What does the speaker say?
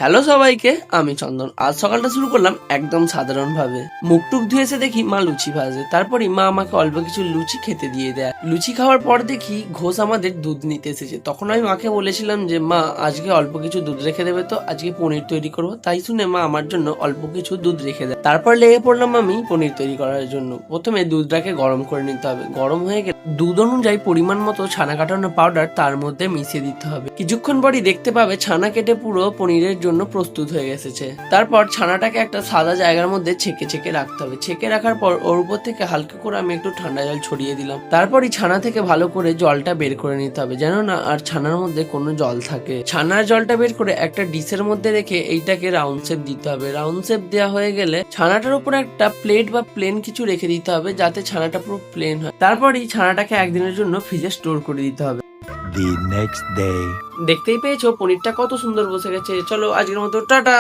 Hello সবাইকে, আমি চন্দন। আজ সকালটা শুরু করলাম একদম সাধারণ ভাবে। মুখ টুক ধুয়ে এসে দেখি মা লুচি ভাজে, তারপরই মা আমাকে অল্প কিছু লুচি খেতে দিয়ে দেয়। লুচি খাওয়ার পর দেখি ঘোষ আমাদের দুধ নিতে এসেছে। তখন আমি মাকে বলেছিলাম যে মা আজকে অল্প কিছু দুধ রেখে দেবে, তো আজকে পনির তৈরি করবো। তাই শুনে মা আমার জন্য অল্প কিছু দুধ রেখে দেয়। তারপর লেগে পড়লাম আমি পনির তৈরি করার জন্য। প্রথমে দুধটাকে গরম করে নিতে হবে। গরম হয়ে গেলে দুধ অনুযায়ী পরিমাণ মতো ছানা কাটানো পাউডার তার মধ্যে মিশিয়ে দিতে হবে। কিছুক্ষণ পরই দেখতে পাবে ছানা কেটে পুরো পনিরের জন্য প্রস্তুত হয়ে গেছে। তারপর ছানাটাকে একটা সাদা জায়গার মধ্যে ছেঁকে ছেঁকে রাখতে হবে। ছেঁকে রাখার পর ওর উপর থেকে হালকা করে আমি একটু ঠান্ডা জল ছড়িয়ে দিলাম। তারপরই ছানা থেকে ভালো করে জলটা বের করে নিতে হবে, যেন না আর ছানার মধ্যে কোনো জল থাকে। ছানার জলটা বের করে একটা ডিশের মধ্যে রেখে এইটাকে রাউন্ড শেপ দিতে হবে। রাউন্ড শেপ দেওয়া হয়ে গেলে ছানাটার উপর একটা প্লেট বা প্লেন কিছু রেখে দিতে হবে, যাতে ছানাটা পুরো প্লেন হয়। তারপরই ছানাটাকে একদিনের জন্য ফ্রিজে স্টোর করে দিতে হবে। The next day. দেখতেই পেয়েছো পনিরটা কত সুন্দর বসে গেছে। চলো আজকের মতো টাটা।